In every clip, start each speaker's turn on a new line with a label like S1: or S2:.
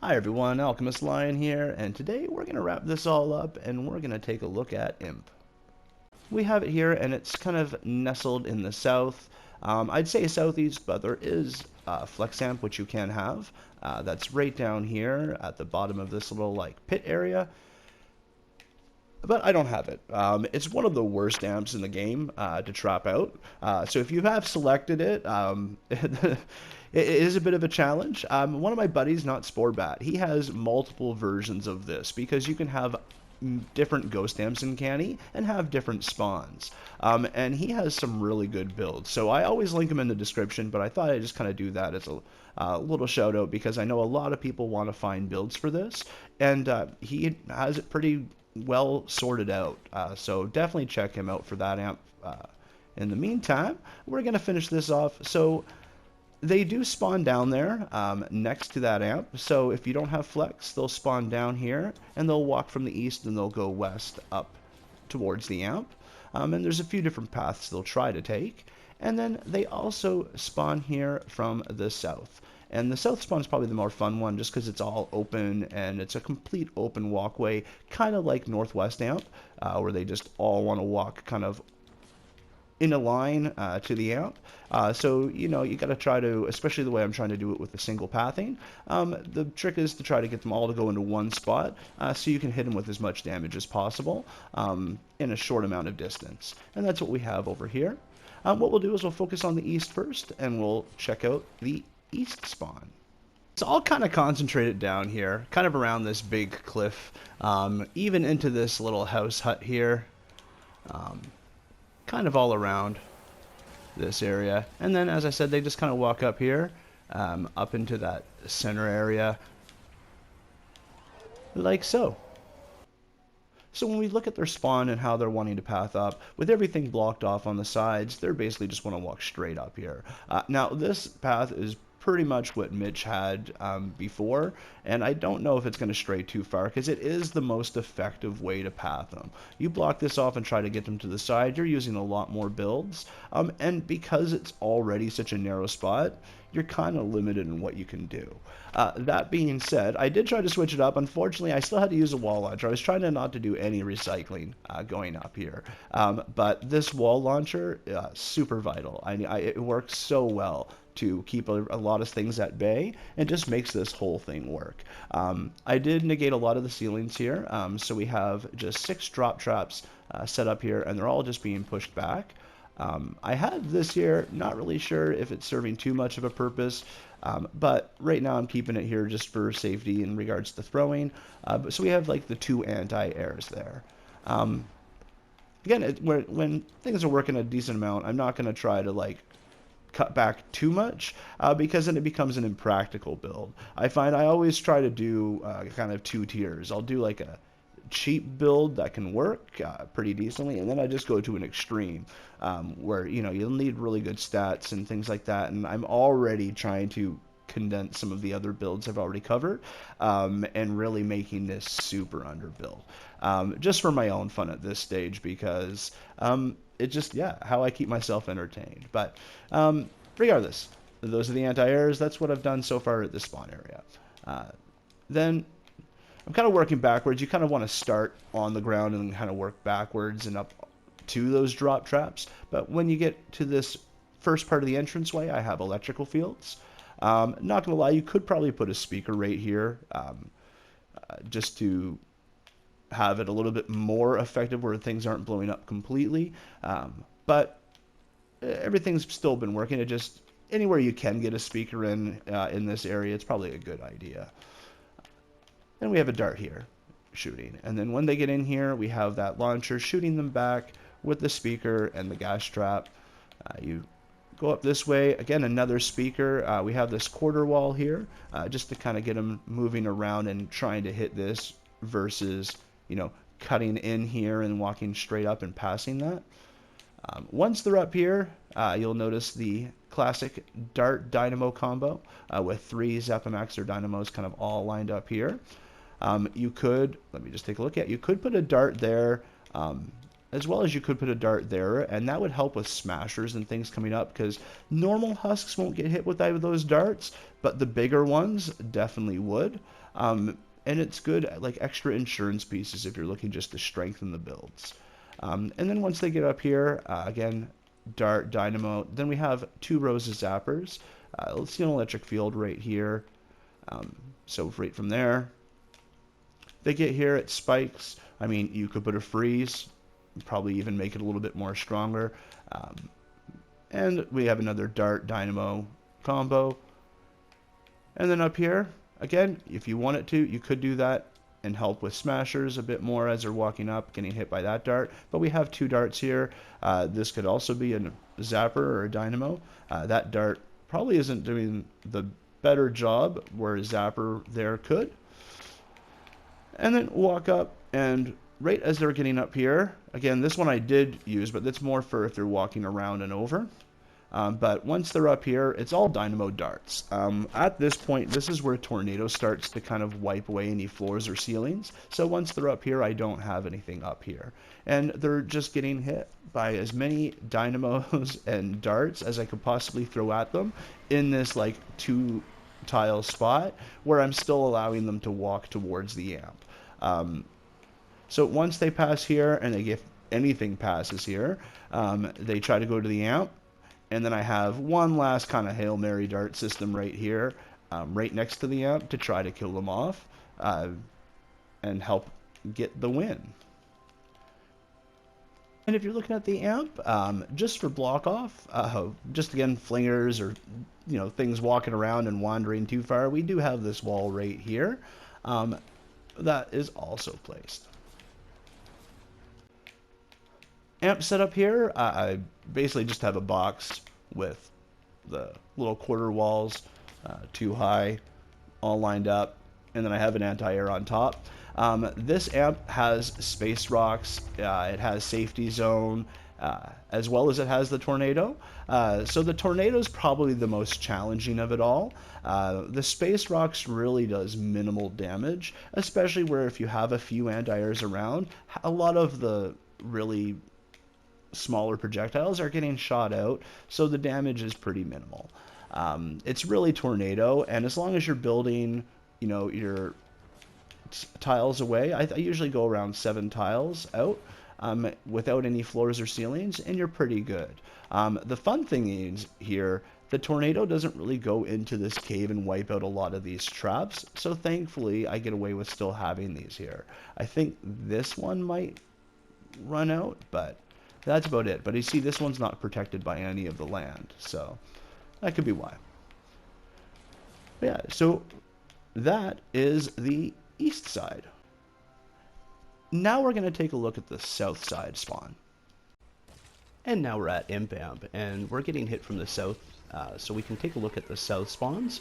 S1: Hi everyone, Alchemist Lion here, and today we're going to wrap this all up and we're going to take a look at Imp. We have it here and it's kind of nestled in the south. I'd say southeast, but there is Flex Amp, which you can have. That's right down here at the bottom of this little pit area. But I don't have it. It's one of the worst amps in the game to trap out. So if you have selected it, it is a bit of a challenge. One of my buddies, Notsporebat, he has multiple versions of this because you can have different ghost amps in Canny and have different spawns. And he has some really good builds. So I always link him in the description, but I thought I'd just kind of do that as a little shout out because I know a lot of people want to find builds for this. And he has it pretty well sorted out, so definitely check him out for that amp. In the meantime, we're going to finish this off. So they do spawn down there next to that amp, so if you don't have flex, they'll spawn down here and they'll walk from the east and they'll go west up towards the amp, and there's a few different paths they'll try to take, and then they also spawn here from the south. And the south spawn is probably the more fun one just because it's all open and it's a complete open walkway, kind of like Northwest Amp, where they just all want to walk kind of in a line to the amp. So, you know, you got to try to, especially the way I'm trying to do it with the single pathing, the trick is to try to get them all to go into one spot so you can hit them with as much damage as possible in a short amount of distance. And that's what we have over here. What we'll do is we'll focus on the east first and we'll check out the east spawn. So I'll kind of concentrate it down here, kind of around this big cliff, even into this little house hut here, kind of all around this area. And then, as I said, they just kind of walk up here, up into that center area, like so. So when we look at their spawn and how they're wanting to path up, with everything blocked off on the sides, they're basically just want to walk straight up here. Now, this path is pretty much what Mitch had before, and I don't know if it's going to stray too far because it is the most effective way to path them. You block this off and try to get them to the side, you're using a lot more builds, and because it's already such a narrow spot, you're kind of limited in what you can do. That being said, I did try to switch it up. Unfortunately, I still had to use a wall launcher. I was trying to not to do any recycling going up here, but this wall launcher, super vital. It works so well to keep a lot of things at bay and just makes this whole thing work. I did negate a lot of the ceilings here, so we have just 6 drop traps set up here and they're all just being pushed back. I had this here, not really sure if it's serving too much of a purpose, but right now I'm keeping it here just for safety in regards to throwing. So we have like the 2 anti-airs there. Again, when things are working a decent amount, I'm not going to try to cut back too much because then it becomes an impractical build. I find I always try to do kind of 2 tiers. I'll do like a cheap build that can work pretty decently, and then I just go to an extreme where you'll need really good stats and things like that, and I'm already trying to condense some of the other builds I've already covered and really making this super underbuild just for my own fun at this stage because it's just, how I keep myself entertained. But regardless, those are the anti-airs. That's what I've done so far at the spawn area. Then I'm kind of working backwards. You kind of want to start on the ground and then kind of work backwards and up to those drop traps. But when you get to this first part of the entranceway, I have electrical fields. Not going to lie, you could probably put a speaker right here just to have it a little bit more effective where things aren't blowing up completely. But everything's still been working. It just, anywhere you can get a speaker in this area, it's probably a good idea. And we have a dart here shooting. And then when they get in here, we have that launcher shooting them back with the speaker and the gas trap. You go up this way. Again, another speaker. We have this quarter wall here just to kind of get them moving around and trying to hit this versus, cutting in here and walking straight up and passing that. Once they're up here, you'll notice the classic dart dynamo combo with 3 Zepamax or dynamos kind of all lined up here. You could, let me just take a look at, you could put a dart there as well as you could put a dart there, and that would help with smashers and things coming up, because normal husks won't get hit with those darts, but the bigger ones definitely would. And it's good like extra insurance pieces if you're looking just to strengthen the builds. And then once they get up here, again, dart, dynamo, then we have 2 rows of zappers. Let's see an electric field right here. So right from there, they get here, it spikes. I mean, you could put a freeze, probably even make it a little bit more stronger. And we have another dart, dynamo combo. And then up here, again, if you wanted to, you could do that and help with smashers a bit more as they're walking up, getting hit by that dart. But we have 2 darts here. This could also be a zapper or a dynamo. That dart probably isn't doing the better job where a zapper there could. And then walk up, and right as they're getting up here, again, this one I did use, but that's more for if they're walking around and over. But once they're up here, it's all dynamo darts. At this point, this is where tornado starts to kind of wipe away any floors or ceilings. So once they're up here, I don't have anything up here. And they're just getting hit by as many dynamos and darts as I could possibly throw at them in this like 2 tile spot where I'm still allowing them to walk towards the amp. So once they pass here, and if anything passes here, they try to go to the amp. And then I have one last kind of Hail Mary dart system right here, right next to the amp to try to kill them off and help get the win. And if you're looking at the amp, just for block off, just again, flingers or things walking around and wandering too far, we do have this wall right here that is also placed. Amp setup here, I basically just have a box with the little quarter walls, 2 high, all lined up, and then I have an anti-air on top. This amp has space rocks, it has safety zone, as well as it has the tornado. So the tornado is probably the most challenging of it all. The space rocks really does minimal damage, especially where if you have a few anti-airs around, a lot of the really smaller projectiles are getting shot out, so the damage is pretty minimal. It's really tornado, and as long as you're building, your tiles away, I usually go around 7 tiles out without any floors or ceilings, and you're pretty good. The fun thing is here, the tornado doesn't really go into this cave and wipe out a lot of these traps, so thankfully I get away with still having these here. I think this one might run out, but that's about it. But you see, this one's not protected by any of the land, so that could be why. But yeah, so that is the east side. Now we're going to take a look at the south side spawn. And now we're at Imp Amp, and we're getting hit from the south, so we can take a look at the south spawns.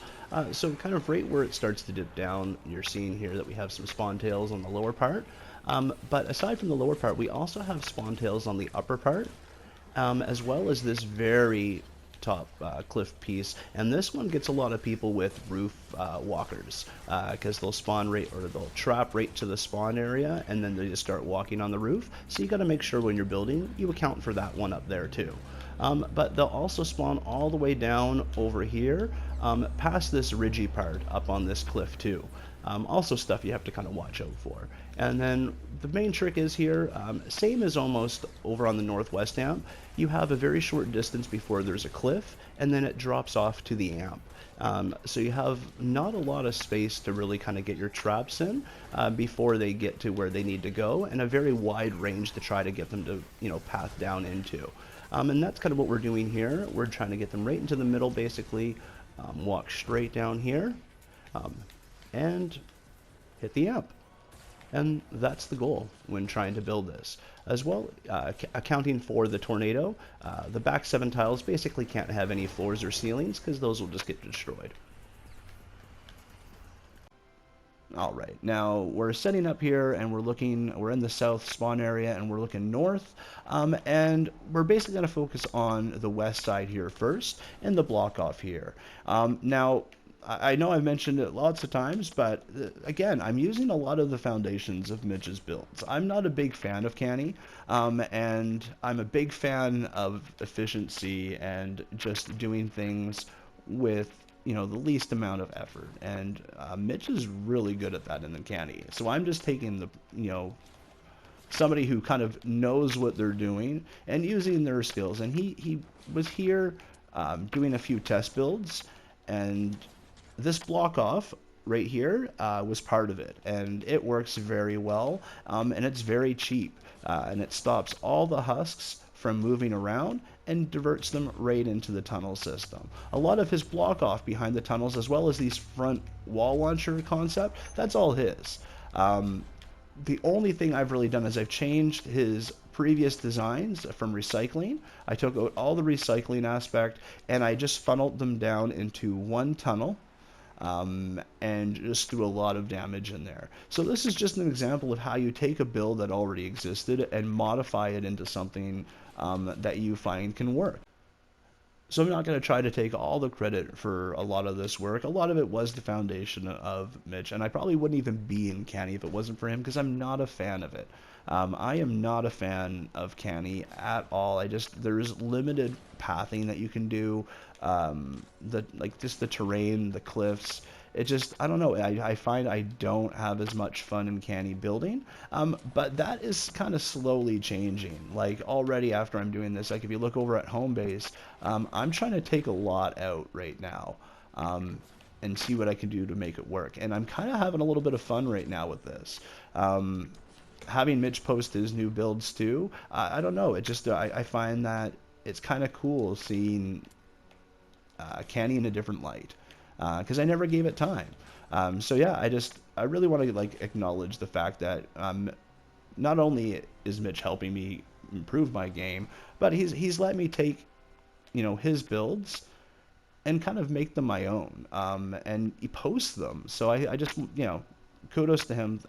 S1: So kind of right where it starts to dip down, you're seeing here that we have some spawn tails on the lower part. But aside from the lower part, we also have spawn tails on the upper part, as well as this very top cliff piece. And this one gets a lot of people with roof walkers, because they'll spawn right, or they'll trap right to the spawn area, and then they just start walking on the roof. So you got to make sure when you're building, you account for that one up there too. But they'll also spawn all the way down over here, past this ridgy part up on this cliff too. Also stuff you have to kind of watch out for. And then the main trick is here, same as almost over on the northwest amp, you have a very short distance before there's a cliff, and then it drops off to the amp. So you have not a lot of space to really kind of get your traps in before they get to where they need to go, and a very wide range to try to get them to, path down into. And that's kind of what we're doing here. We're trying to get them right into the middle, basically, walk straight down here, and hit the amp. And that's the goal when trying to build this. As well, accounting for the tornado, the back 7 tiles basically can't have any floors or ceilings because those will just get destroyed. Alright, now we're setting up here and we're in the south spawn area and we're looking north, and we're basically going to focus on the west side here first and the block off here. Now, I know I've mentioned it lots of times, but again, I'm using a lot of the foundations of Mitch's builds. I'm not a big fan of Canny, and I'm a big fan of efficiency and just doing things with you know, the least amount of effort. And Mitch is really good at that in the Canny. So I'm just taking the, you know, somebody who kind of knows what they're doing and using their skills. And he was here doing a few test builds, and this block off right here was part of it, and it works very well, and it's very cheap, and it stops all the husks from moving around and diverts them right into the tunnel system. A lot of his block off behind the tunnels, as well as these front wall launcher concept, that's all his. The only thing I've really done is I've changed his previous designs from recycling. I took out all the recycling aspect and I just funneled them down into one tunnel, and just threw a lot of damage in there. So this is just an example of how you take a build that already existed and modify it into something that you find can work. So I'm not going to try to take all the credit for a lot of this work. A lot of it was the foundation of Mitch, and I probably wouldn't even be in Canny if it wasn't for him, because I'm not a fan of it. I am not a fan of Canny at all. There's limited pathing that you can do. Just the terrain, the cliffs. It just, I don't know, I find I don't have as much fun in Canny building, but that is kind of slowly changing. Like, already after I'm doing this, like if you look over at home base, I'm trying to take a lot out right now, and see what I can do to make it work. And I'm kind of having a little bit of fun right now with this. Having Mitch post his new builds too, I don't know, it just, I find that it's kind of cool seeing Canny in a different light. Because I never gave it time. So yeah, I really want to like acknowledge the fact that not only is Mitch helping me improve my game, but he's let me take, you know, his builds and kind of make them my own, and he posts them. So I just, you know, kudos to him.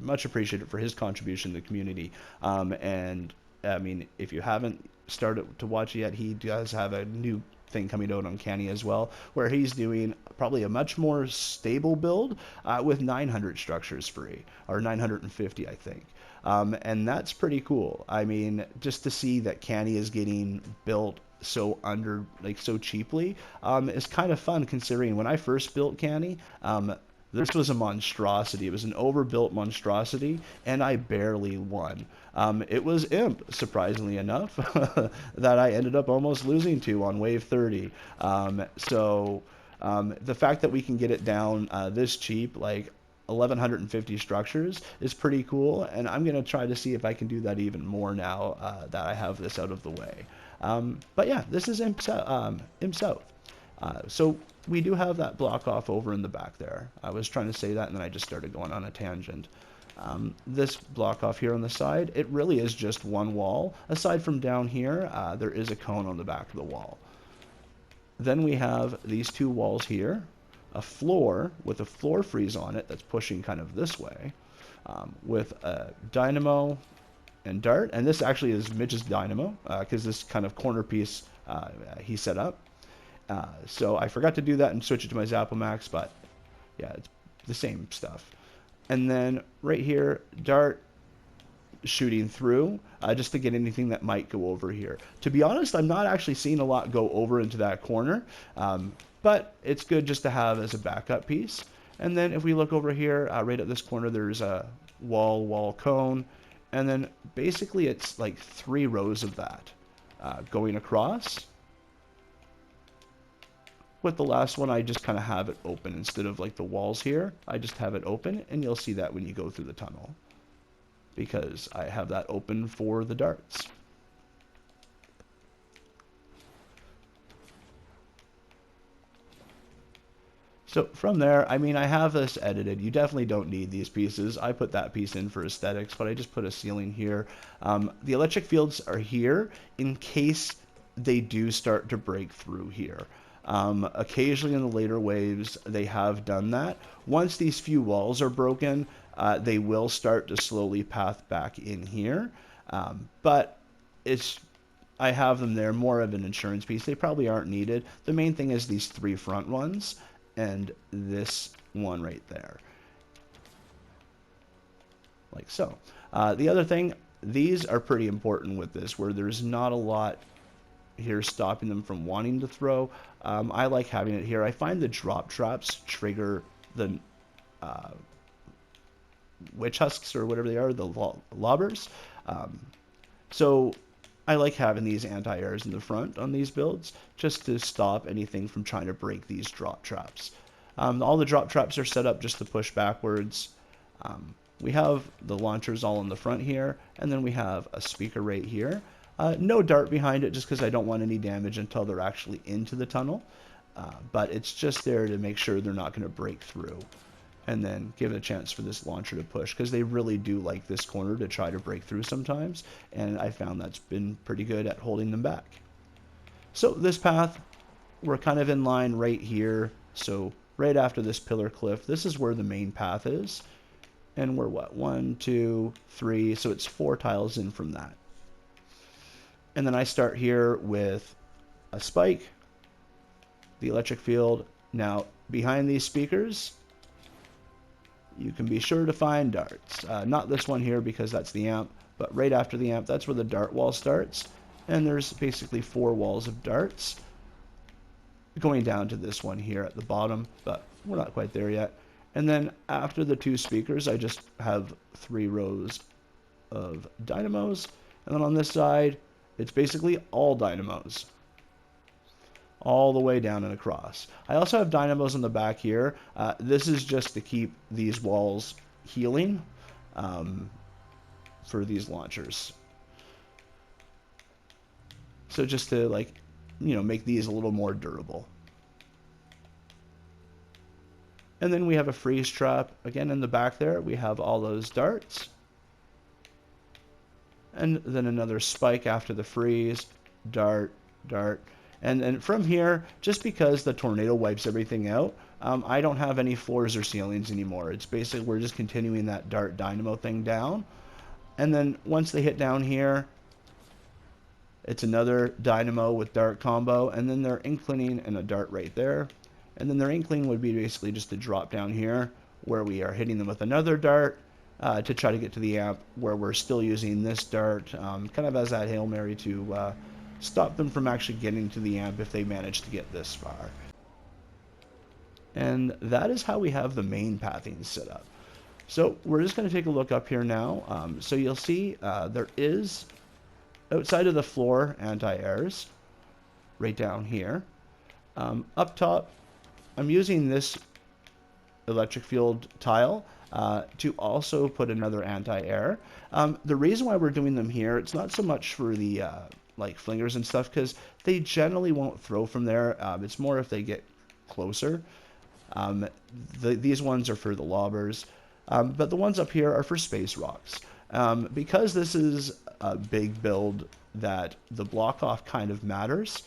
S1: Much appreciated for his contribution to the community. And I mean, if you haven't started to watch yet, he does have a new thing coming out on Canny as well, where he's doing probably a much more stable build with 900 structures free, or 950 I think, and that's pretty cool. I mean, just to see that Canny is getting built so so cheaply is kind of fun, considering when I first built Canny, this was a monstrosity. It was an overbuilt monstrosity, and I barely won. It was Imp, surprisingly enough, that I ended up almost losing to on wave 30. The fact that we can get it down this cheap, like 1,150 structures, is pretty cool, and I'm going to try to see if I can do that even more now that I have this out of the way. But yeah, this is Imp South. So we do have that block off over in the back there. I was trying to say that, and then I just started going on a tangent. This block off here on the side, it really is just one wall. Aside from down here, there is a cone on the back of the wall. Then we have these two walls here, a floor with a floor freeze on it that's pushing kind of this way, with a dynamo and dart. And this actually is Mitch's dynamo, because this kind of corner piece he set up. So I forgot to do that and switch it to my Zappomax, but yeah, it's the same stuff. And then right here, dart shooting through, just to get anything that might go over here. To be honest, I'm not actually seeing a lot go over into that corner, but it's good just to have as a backup piece. And then if we look over here, right at this corner, there's a wall, cone, and then basically it's like 3 rows of that going across. With the last one, I just kind of have it open instead of like the walls here. I just have it open, and you'll see that when you go through the tunnel, because I have that open for the darts. So from there, I mean, I have this edited. You definitely don't need these pieces. I put that piece in for aesthetics, but I just put a ceiling here. The electric fields are here in case they do start to break through here. Occasionally in the later waves, they have done that. Once these few walls are broken, they will start to slowly path back in here. But I have them there more of an insurance piece. They probably aren't needed. The main thing is these 3 front ones and this one right there. Like so. The other thing, these are pretty important with this, where there's not a lot here stopping them from wanting to throw. I like having it here. I find the drop traps trigger the witch husks or whatever they are, the lobbers. So I like having these anti-airs in the front on these builds just to stop anything from trying to break these drop traps. All the drop traps are set up just to push backwards. We have the launchers all in the front here, and then we have a speaker right here. No dart behind it just because I don't want any damage until they're actually into the tunnel. But it's just there to make sure they're not going to break through. And then give it a chance for this launcher to push, because they really do like this corner to try to break through sometimes, and I found that's been pretty good at holding them back. So this path, we're kind of in line right here, so right after this pillar cliff, this is where the main path is, and we're what, 1, 2, 3, so it's 4 tiles in from that. And then I start here with a spike, the electric field. Now behind these speakers, you can be sure to find darts. Not this one here because that's the amp, but right after the amp, that's where the dart wall starts. And there's basically 4 walls of darts going down to this one here at the bottom, but we're not quite there yet. And then after the 2 speakers, I just have 3 rows of dynamos. And then on this side, it's basically all dynamos, all the way down and across. I also have dynamos on the back here. This is just to keep these walls healing for these launchers. So just to, like, you know, make these a little more durable. And then we have a freeze trap. Again, in the back there, we have all those darts. And then another spike after the freeze. Dart, dart. And from here, just because the tornado wipes everything out, I don't have any floors or ceilings anymore. It's basically, we're just continuing that dart dynamo thing down. And then once they hit down here, it's another dynamo with dart combo, and then their inkling and a dart right there. And then their inkling would be basically just a drop down here, where we are hitting them with another dart to try to get to the amp, where we're still using this dart kind of as that Hail Mary to stop them from actually getting to the amp if they manage to get this far. And that is how we have the main pathing set up. So we're just going to take a look up here now. So you'll see there is, outside of the floor, anti-airs right down here. Up top, I'm using this electric field tile to also put another anti-air. The reason why we're doing them here, it's not so much for the like flingers and stuff, because they generally won't throw from there. It's more if they get closer. These ones are for the lobbers, but the ones up here are for space rocks. Because this is a big build that the block off kind of matters,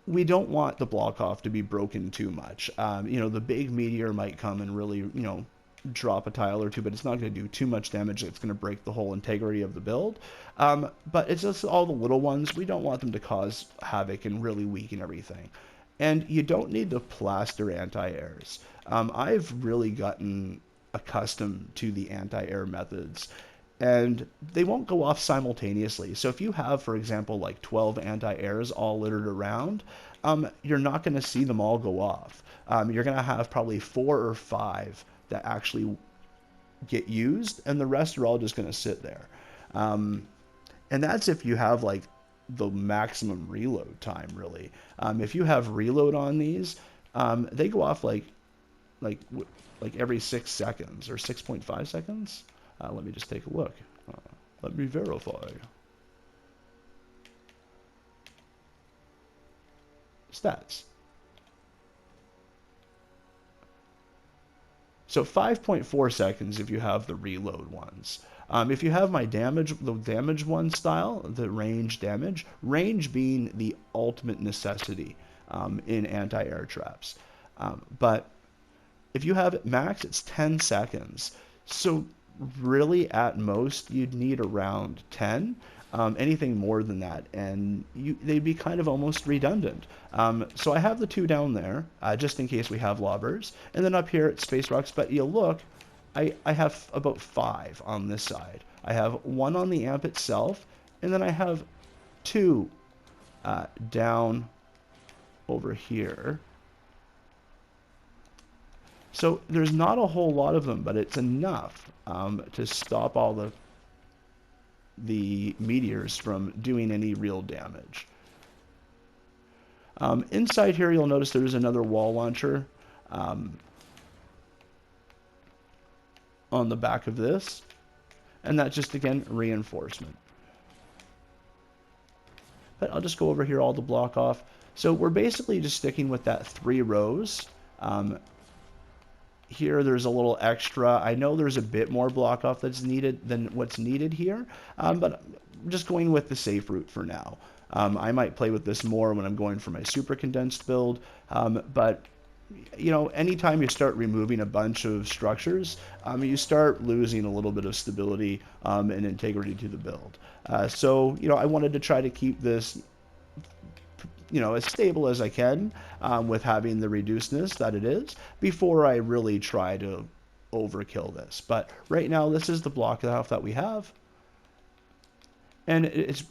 S1: we don't want the block off to be broken too much. You know, the big meteor might come and really, you know, drop a tile or two, but it's not going to do too much damage. It's going to break the whole integrity of the build. But it's just all the little ones. We don't want them to cause havoc and really weaken everything. And you don't need to plaster anti-airs. I've really gotten accustomed to the anti-air methods, and they won't go off simultaneously. So if you have, for example, like 12 anti-airs all littered around, you're not going to see them all go off. You're going to have probably 4 or 5 that actually get used, and the rest are all just going to sit there. And that's if you have like the maximum reload time, really. If you have reload on these, they go off like every 6 seconds or 6.5 seconds. Let me just take a look. Let me verify. Stats. So 5.4 seconds if you have the reload ones. If you have my damage, the damage one style, the range damage, range being the ultimate necessity in anti-air traps. But if you have it max, it's 10 seconds. So really at most you'd need around 10. Anything more than that, and they'd be kind of almost redundant. So I have the 2 down there, just in case we have lobbers. And then up here it's space rocks, but you'll look, I have about 5 on this side. I have 1 on the amp itself, and then I have 2 down over here. So there's not a whole lot of them, but it's enough to stop all the meteors from doing any real damage. Inside here, you'll notice there's another wall launcher on the back of this, and that's just, again, reinforcement. But I'll just go over here all to block off. So we're basically just sticking with that 3 rows. Here there's a little extra. I know there's a bit more block off that's needed than what's needed here, but I'm just going with the safe route for now. I might play with this more when I'm going for my super condensed build, but you know, anytime you start removing a bunch of structures, you start losing a little bit of stability and integrity to the build. So, you know, I wanted to try to keep this, you know, as stable as I can with having the reducedness that it is before I really try to overkill this. But right now, this is the block off that we have, and it's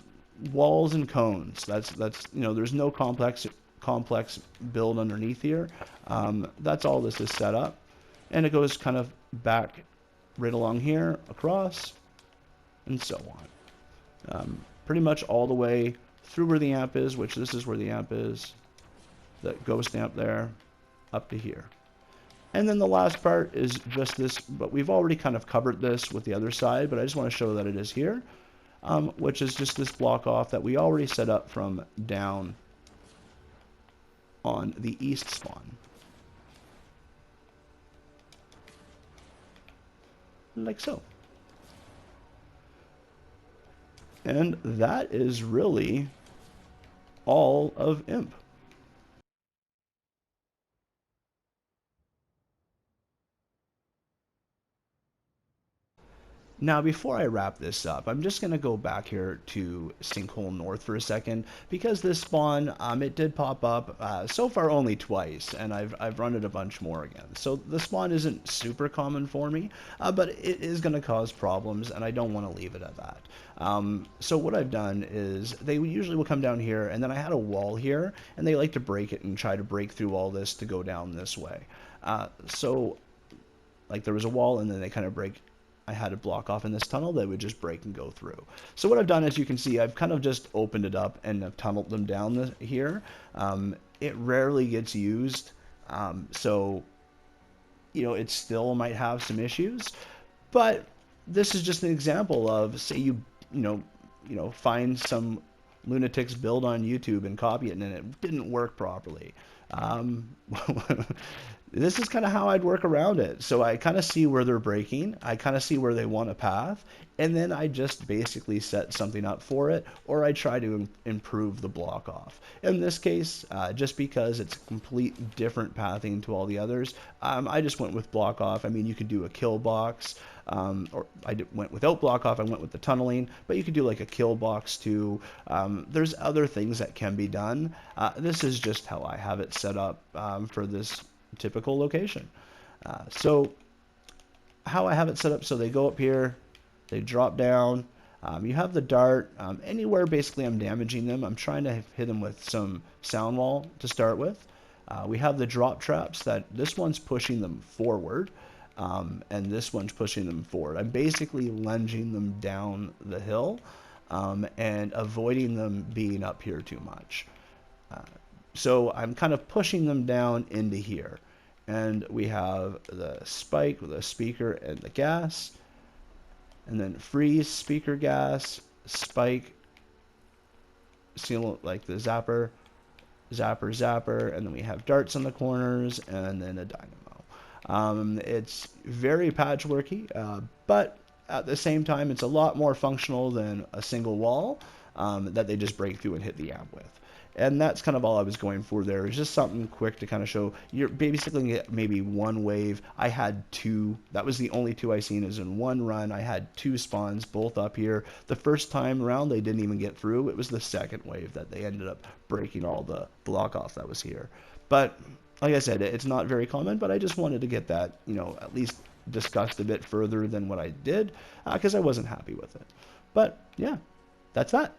S1: walls and cones. That's you know, there's no complex build underneath here. That's all this is set up, and it goes kind of back right along here, across, and so on. Pretty much all the way through where the amp is, which this is where the amp is, that ghost amp there, up to here. And then the last part is just this, but we've already kind of covered this with the other side, but I just want to show that it is here, which is just this block off that we already set up from down on the east spawn. Like so. And that is really all of Imp. Now, before I wrap this up, I'm just going to go back here to Sinkhole North for a second, because this spawn, it did pop up so far only twice, and I've run it a bunch more again. So the spawn isn't super common for me, but it is going to cause problems, and I don't want to leave it at that. So what I've done is they usually will come down here, and then I had a wall here, and they like to break it and try to break through all this to go down this way. So like there was a wall, and then they kind of break. I had a block off in this tunnel that would just break and go through. So what I've done, as you can see, I've kind of just opened it up and I've tunneled them down here. It rarely gets used, so you know, it still might have some issues, but this is just an example of, say you find some lunatic's build on YouTube and copy it, and it didn't work properly. This is kind of how I'd work around it. So I kind of see where they're breaking, I kind of see where they want a path, and then I just basically set something up for it, or I try to improve the block off. In this case, just because it's a complete different pathing to all the others, I just went with block off. I mean, you could do a kill box, or went without block off, I went with the tunneling, but you could do like a kill box too. There's other things that can be done. This is just how I have it set up for this typical location. So how I have it set up, so they go up here, they drop down, you have the dart, anywhere basically I'm damaging them, I'm trying to hit them with some sound wall to start with. We have the drop traps, that this one's pushing them forward, and this one's pushing them forward. I'm basically lunging them down the hill and avoiding them being up here too much. So I'm kind of pushing them down into here. And we have the spike with the speaker and the gas. And then freeze, speaker, gas, spike, seal like the zapper, zapper, and then we have darts on the corners, and then a dynamo. It's very patchworky, but at the same time, it's a lot more functional than a single wall that they just break through and hit the amp with. And that's kind of all I was going for there. It's just something quick to kind of show. You're basically going to get maybe one wave. I had two. That was the only two I seen, is in one run. I had two spawns, both up here. The first time around, they didn't even get through. It was the second wave that they ended up breaking all the block off that was here. But like I said, it's not very common, but I just wanted to get that, you know, at least discussed a bit further than what I did, because I wasn't happy with it. But yeah, that's that.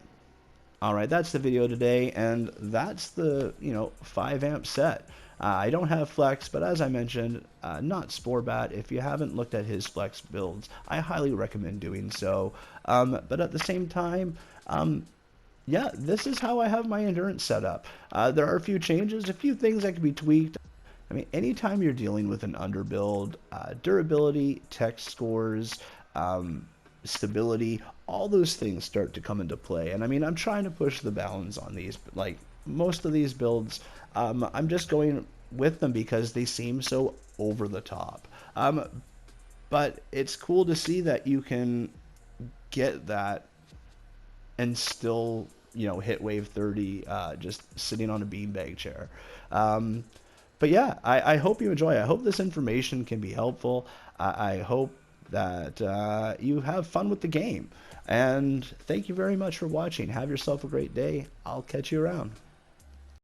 S1: All right, that's the video today, and that's the 5 amp set. I don't have flex, but as I mentioned, Notsporebat, if you haven't looked at his flex builds, I highly recommend doing so. But at the same time, yeah, this is how I have my endurance set up. There are a few changes, a few things that can be tweaked. I mean, anytime you're dealing with an underbuild, durability, tech scores, stability, all those things start to come into play. And I mean, I'm trying to push the bounds on these, but like most of these builds, I'm just going with them because they seem so over the top. But it's cool to see that you can get that and still, hit wave 30 just sitting on a beanbag chair. But yeah, I hope you enjoy. I hope this information can be helpful. I hope that you have fun with the game. And thank you very much for watching. Have yourself a great day. I'll catch you around.